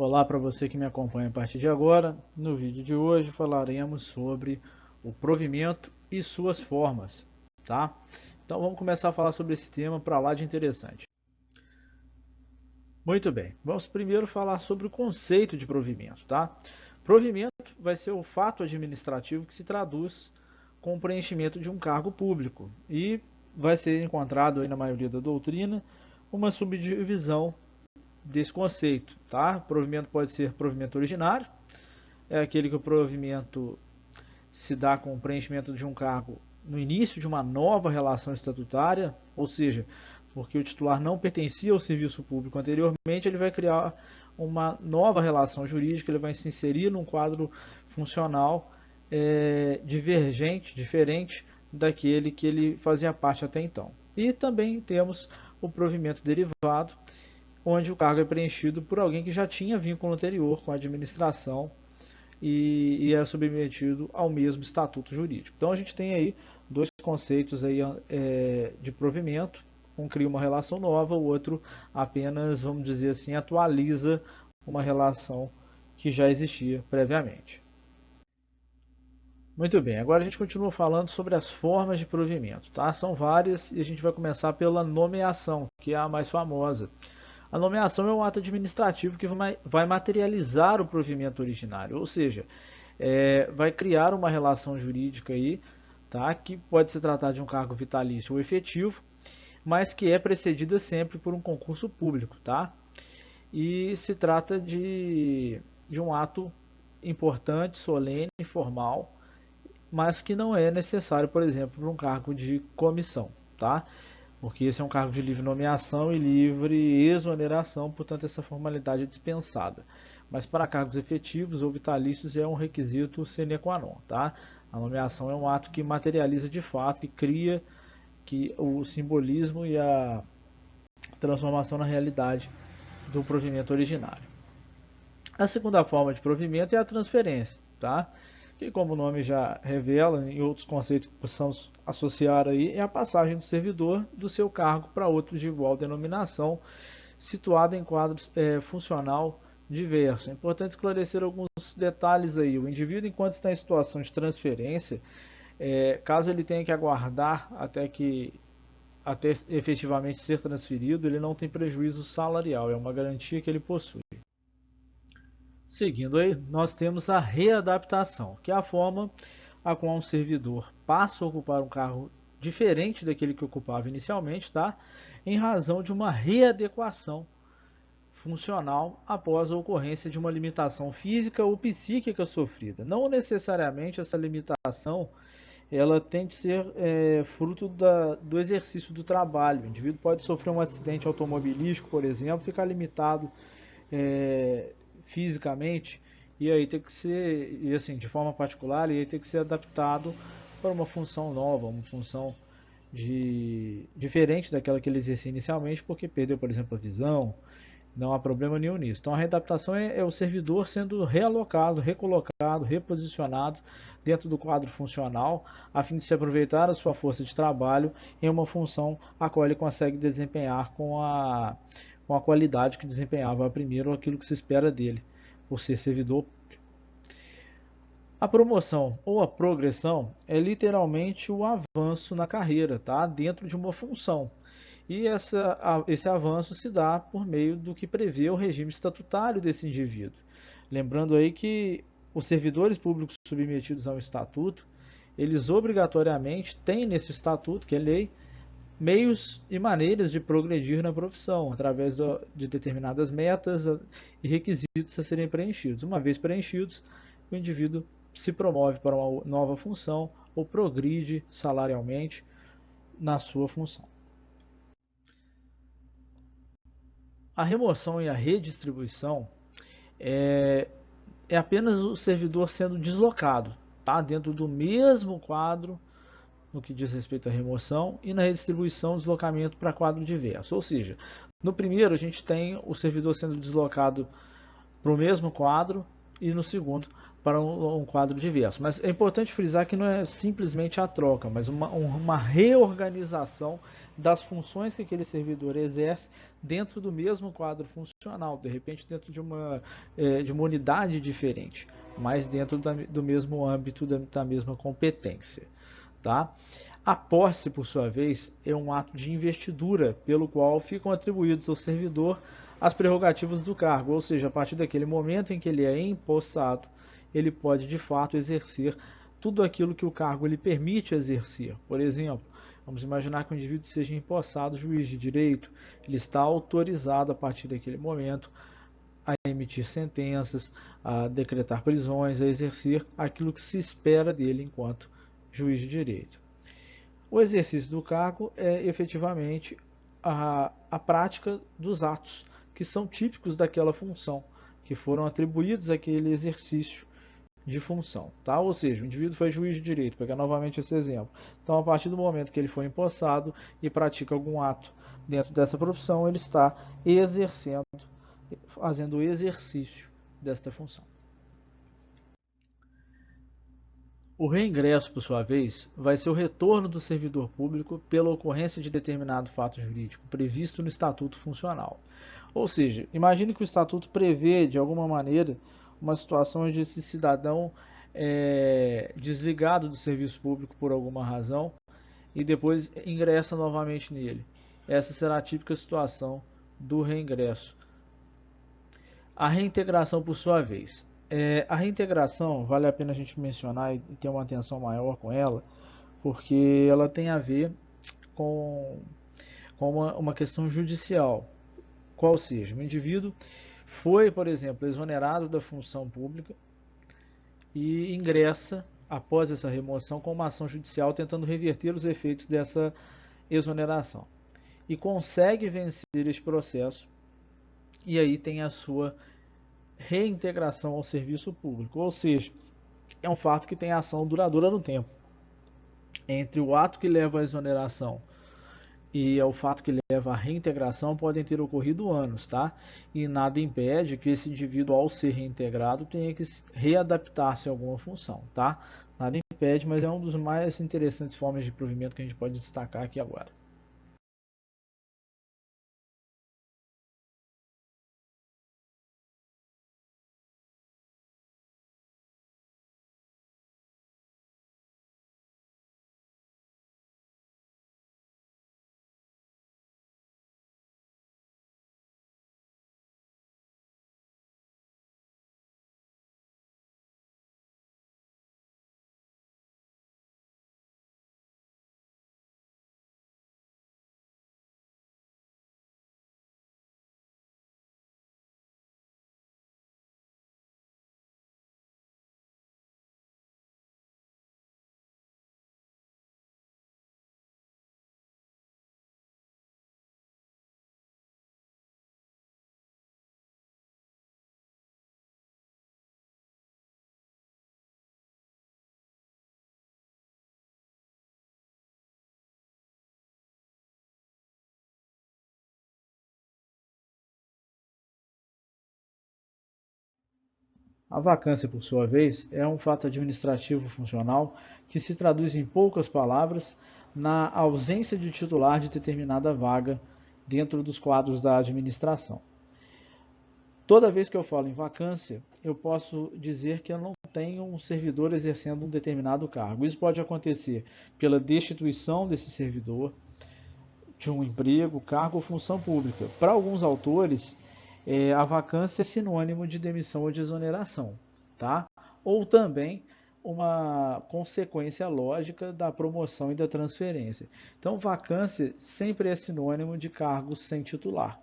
Olá para você que me acompanha a partir de agora. No vídeo de hoje falaremos sobre o provimento e suas formas, tá? Então vamos começar a falar sobre esse tema para lá de interessante. Muito bem, vamos primeiro falar sobre o conceito de provimento, tá? Provimento vai ser o fato administrativo que se traduz com o preenchimento de um cargo público e vai ser encontrado aí na maioria da doutrina uma subdivisão desse conceito, tá? Provimento pode ser provimento originário, é aquele que o provimento se dá com o preenchimento de um cargo no início de uma nova relação estatutária, ou seja, porque o titular não pertencia ao serviço público anteriormente, ele vai criar uma nova relação jurídica, ele vai se inserir num quadro funcional divergente, diferente daquele que ele fazia parte até então. E também temos o provimento derivado, onde o cargo é preenchido por alguém que já tinha vínculo anterior com a administração e era submetido ao mesmo estatuto jurídico. Então a gente tem aí dois conceitos aí, de provimento, um cria uma relação nova, o outro apenas, vamos dizer assim, atualiza uma relação que já existia previamente. Muito bem, agora a gente continua falando sobre as formas de provimento, tá? São várias e a gente vai começar pela nomeação, que é a mais famosa. A nomeação é um ato administrativo que vai materializar o provimento originário, ou seja, vai criar uma relação jurídica aí, tá? Que pode se tratar de um cargo vitalício ou efetivo, mas que é precedida sempre por um concurso público, tá? E se trata de um ato importante, solene, formal, mas que não é necessário, por exemplo, para um cargo de comissão, tá? Porque esse é um cargo de livre nomeação e livre exoneração, portanto essa formalidade é dispensada. Mas para cargos efetivos ou vitalícios é um requisito sine qua non, tá? A nomeação é um ato que materializa de fato, que cria o simbolismo e a transformação na realidade do provimento originário. A segunda forma de provimento é a transferência, tá? Que, como o nome já revela, em outros conceitos que possamos associar aí, é a passagem do servidor do seu cargo para outro de igual denominação, situado em quadro funcional diverso. É importante esclarecer alguns detalhes aí. O indivíduo, enquanto está em situação de transferência, caso ele tenha que aguardar até efetivamente ser transferido, ele não tem prejuízo salarial, é uma garantia que ele possui. Seguindo aí, nós temos a readaptação, que é a forma a qual um servidor passa a ocupar um cargo diferente daquele que ocupava inicialmente, tá? Em razão de uma readequação funcional após a ocorrência de uma limitação física ou psíquica sofrida. Não necessariamente essa limitação ela tem de ser fruto do exercício do trabalho. O indivíduo pode sofrer um acidente automobilístico, por exemplo, ficar limitado fisicamente e aí tem que ser, e assim, de forma particular, e aí tem que ser adaptado para uma função nova, uma função diferente daquela que ele exercia inicialmente, porque perdeu, por exemplo, a visão. Não há problema nenhum nisso. Então a readaptação é o servidor sendo realocado, recolocado, reposicionado dentro do quadro funcional, a fim de se aproveitar a sua força de trabalho em uma função a qual ele consegue desempenhar com a qualidade que desempenhava primeiro, aquilo que se espera dele, por ser servidor. A promoção ou a progressão é literalmente o avanço na carreira, tá? Dentro de uma função. E esse avanço se dá por meio do que prevê o regime estatutário desse indivíduo. Lembrando aí que os servidores públicos submetidos a um estatuto, eles obrigatoriamente têm nesse estatuto, que é lei, meios e maneiras de progredir na profissão, através de determinadas metas e requisitos a serem preenchidos. Uma vez preenchidos, o indivíduo se promove para uma nova função ou progride salarialmente na sua função. A remoção e a redistribuição é apenas o servidor sendo deslocado, tá? Dentro do mesmo quadro no que diz respeito à remoção e na redistribuição, deslocamento para quadro diverso. Ou seja, no primeiro a gente tem o servidor sendo deslocado para o mesmo quadro e no segundo para um quadro diverso. Mas é importante frisar que não é simplesmente a troca, mas uma reorganização das funções que aquele servidor exerce dentro do mesmo quadro funcional, de repente dentro de uma unidade diferente, mas dentro do mesmo âmbito, da mesma competência. Tá? A posse, por sua vez, é um ato de investidura pelo qual ficam atribuídos ao servidor as prerrogativas do cargo, ou seja, a partir daquele momento em que ele é empossado, ele pode de fato exercer tudo aquilo que o cargo lhe permite exercer. Por exemplo, vamos imaginar que o indivíduo seja empossado juiz de direito, ele está autorizado a partir daquele momento a emitir sentenças, a decretar prisões, a exercer aquilo que se espera dele enquanto juiz de direito. O exercício do cargo é efetivamente a prática dos atos que são típicos daquela função, que foram atribuídos àquele exercício de função. Tá? Ou seja, o indivíduo foi juiz de direito, vou pegar novamente esse exemplo. Então, a partir do momento que ele foi empossado e pratica algum ato dentro dessa profissão, ele está exercendo, fazendo o exercício desta função. O reingresso, por sua vez, vai ser o retorno do servidor público pela ocorrência de determinado fato jurídico previsto no Estatuto Funcional. Ou seja, imagine que o Estatuto prevê, de alguma maneira, uma situação onde esse cidadão é desligado do serviço público por alguma razão e depois ingressa novamente nele. Essa será a típica situação do reingresso. A reintegração, por sua vez. A reintegração, vale a pena a gente mencionar e ter uma atenção maior com ela, porque ela tem a ver com uma questão judicial. Qual seja, o indivíduo foi, por exemplo, exonerado da função pública e ingressa, após essa remoção, com uma ação judicial tentando reverter os efeitos dessa exoneração. E consegue vencer este processo, e aí tem a sua reintegração ao serviço público, ou seja, é um fato que tem ação duradoura no tempo. Entre o ato que leva à exoneração e o fato que leva à reintegração podem ter ocorrido anos, tá? E nada impede que esse indivíduo, ao ser reintegrado, tenha que readaptar-se a alguma função, tá? Nada impede, mas é uma das mais interessantes formas de provimento que a gente pode destacar aqui agora. A vacância, por sua vez, é um fato administrativo funcional que se traduz em poucas palavras na ausência de titular de determinada vaga dentro dos quadros da administração. Toda vez que eu falo em vacância, eu posso dizer que eu não tenho um servidor exercendo um determinado cargo. Isso pode acontecer pela destituição desse servidor de um emprego, cargo ou função pública. Para alguns autores, a vacância é sinônimo de demissão ou de exoneração, tá? Ou também uma consequência lógica da promoção e da transferência. Então, vacância sempre é sinônimo de cargos sem titular.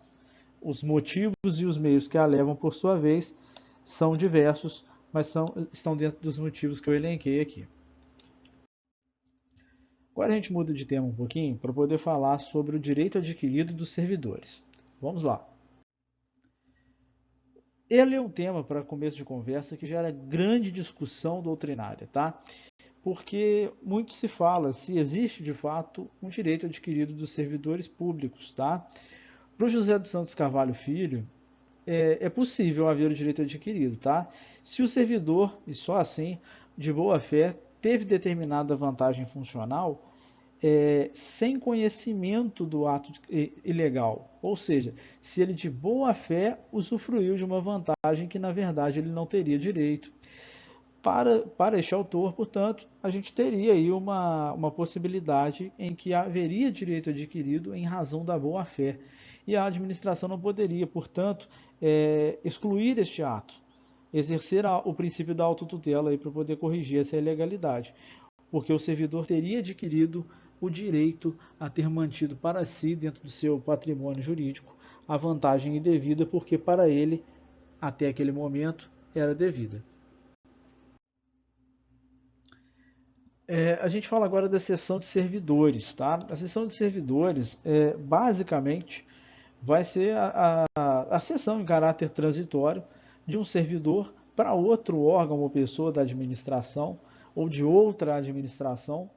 Os motivos e os meios que a levam, por sua vez, são diversos, mas estão dentro dos motivos que eu elenquei aqui. Agora a gente muda de tema um pouquinho para poder falar sobre o direito adquirido dos servidores. Vamos lá. Ele é um tema para começo de conversa que gera grande discussão doutrinária, tá? Porque muito se fala se existe de fato um direito adquirido dos servidores públicos, tá? Para o José dos Santos Carvalho Filho, é possível haver o direito adquirido, tá? Se o servidor, e só assim, de boa fé, teve determinada vantagem funcional, sem conhecimento do ato ilegal. Ou seja, se ele de boa fé usufruiu de uma vantagem que na verdade ele não teria direito. Para este autor, portanto, a gente teria aí uma possibilidade em que haveria direito adquirido em razão da boa fé. E a administração não poderia, portanto, excluir este ato, exercer o princípio da autotutela para poder corrigir essa ilegalidade, porque o servidor teria adquirido o direito a ter mantido para si, dentro do seu patrimônio jurídico, a vantagem indevida, porque para ele, até aquele momento, era devida. A gente fala agora da seção de servidores, tá? A seção de servidores, basicamente, vai ser a seção em caráter transitório de um servidor para outro órgão ou pessoa da administração ou de outra administração,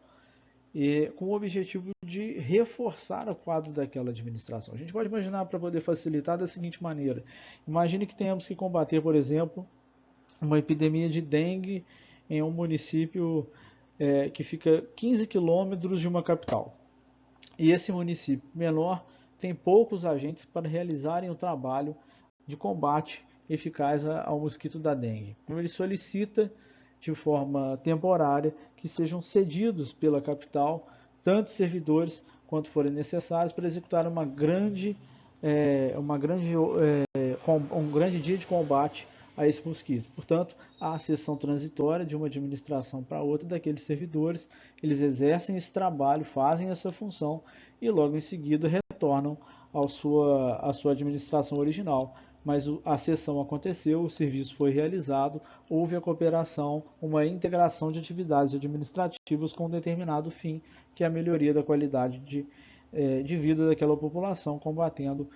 com o objetivo de reforçar o quadro daquela administração. A gente pode imaginar, para poder facilitar, da seguinte maneira: imagine que tenhamos que combater, por exemplo, uma epidemia de dengue em um município que fica 15 quilômetros de uma capital. E esse município menor tem poucos agentes para realizarem o trabalho de combate eficaz ao mosquito da dengue. Então ele solicita de forma temporária que sejam cedidos pela capital tanto servidores quanto forem necessários para executar um grande dia de combate a esse mosquito. Portanto, há a cessão transitória de uma administração para outra daqueles servidores, eles exercem esse trabalho, fazem essa função e logo em seguida retornam à sua administração original. Mas a cessão aconteceu, o serviço foi realizado, houve a cooperação, uma integração de atividades administrativas com um determinado fim, que é a melhoria da qualidade de vida daquela população, combatendo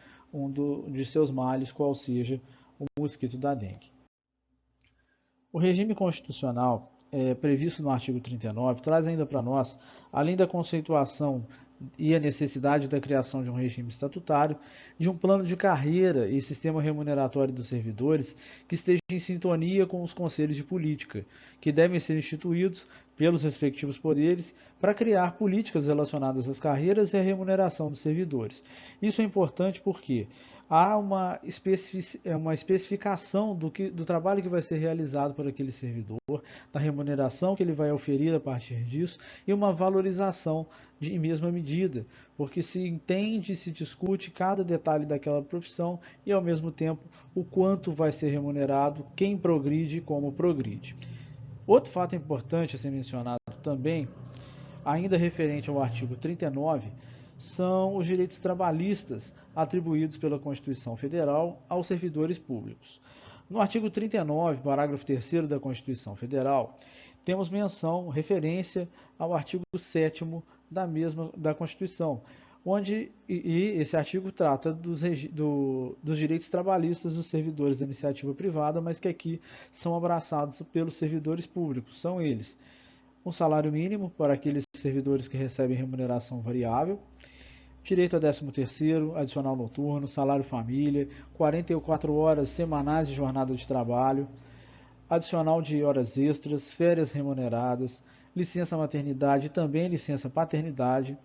de seus males, qual seja o mosquito da dengue. O regime constitucional previsto no artigo 39 traz ainda para nós, além da conceituação e a necessidade da criação de um regime estatutário, de um plano de carreira e sistema remuneratório dos servidores que esteja em sintonia com os conselhos de política, que devem ser instituídos pelos respectivos poderes para criar políticas relacionadas às carreiras e à remuneração dos servidores. Isso é importante porque há uma especificação do trabalho que vai ser realizado por aquele servidor, da remuneração que ele vai oferir a partir disso e uma valorização em mesma medida, porque se entende, se discute cada detalhe daquela profissão e ao mesmo tempo o quanto vai ser remunerado, quem progride e como progride. Outro fato importante a ser mencionado também, ainda referente ao artigo 39, são os direitos trabalhistas atribuídos pela Constituição Federal aos servidores públicos. No artigo 39, parágrafo 3º da Constituição Federal, temos referência ao artigo 7º da Constituição, onde esse artigo trata dos direitos trabalhistas dos servidores da iniciativa privada, mas que aqui são abraçados pelos servidores públicos. São eles: um salário mínimo para aqueles servidores que recebem remuneração variável, direito a 13º, adicional noturno, salário família, 44 horas semanais de jornada de trabalho, adicional de horas extras, férias remuneradas, licença maternidade e também licença paternidade,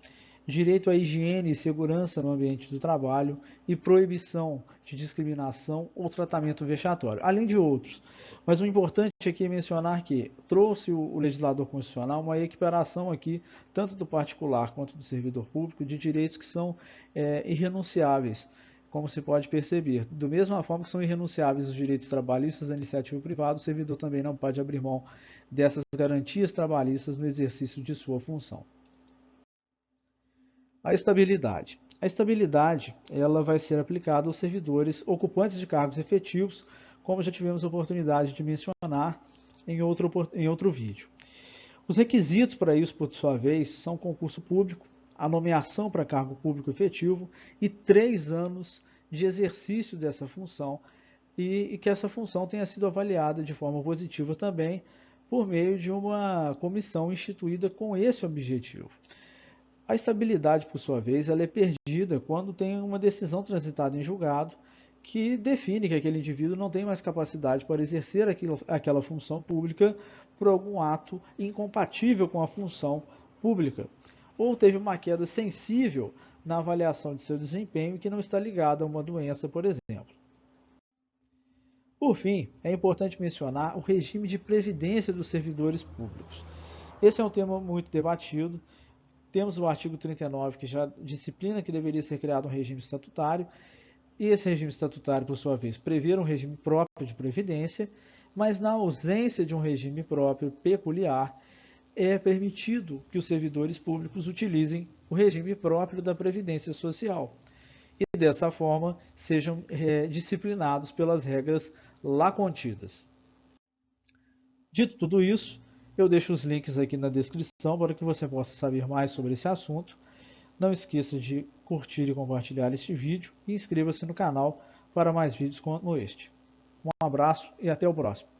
direito à higiene e segurança no ambiente do trabalho e proibição de discriminação ou tratamento vexatório, além de outros. Mas o importante aqui é mencionar que trouxe o legislador constitucional uma equiparação aqui, tanto do particular quanto do servidor público, de direitos que são irrenunciáveis, como se pode perceber. Da mesma forma que são irrenunciáveis os direitos trabalhistas da iniciativa privada, o servidor também não pode abrir mão dessas garantias trabalhistas no exercício de sua função. A estabilidade. A estabilidade ela vai ser aplicada aos servidores ocupantes de cargos efetivos, como já tivemos a oportunidade de mencionar em outro vídeo. Os requisitos para isso, por sua vez, são concurso público, a nomeação para cargo público efetivo e 3 anos de exercício dessa função e que essa função tenha sido avaliada de forma positiva também por meio de uma comissão instituída com esse objetivo. A estabilidade, por sua vez, ela é perdida quando tem uma decisão transitada em julgado que define que aquele indivíduo não tem mais capacidade para exercer aquela função pública por algum ato incompatível com a função pública, ou teve uma queda sensível na avaliação de seu desempenho que não está ligada a uma doença, por exemplo. Por fim, é importante mencionar o regime de previdência dos servidores públicos. Esse é um tema muito debatido. Temos o artigo 39, que já disciplina que deveria ser criado um regime estatutário, e esse regime estatutário, por sua vez, prevê um regime próprio de previdência, mas na ausência de um regime próprio peculiar, é permitido que os servidores públicos utilizem o regime próprio da previdência social e, dessa forma, sejam disciplinados pelas regras lá contidas. Dito tudo isso, eu deixo os links aqui na descrição para que você possa saber mais sobre esse assunto. Não esqueça de curtir e compartilhar este vídeo e inscreva-se no canal para mais vídeos como este. Um abraço e até o próximo.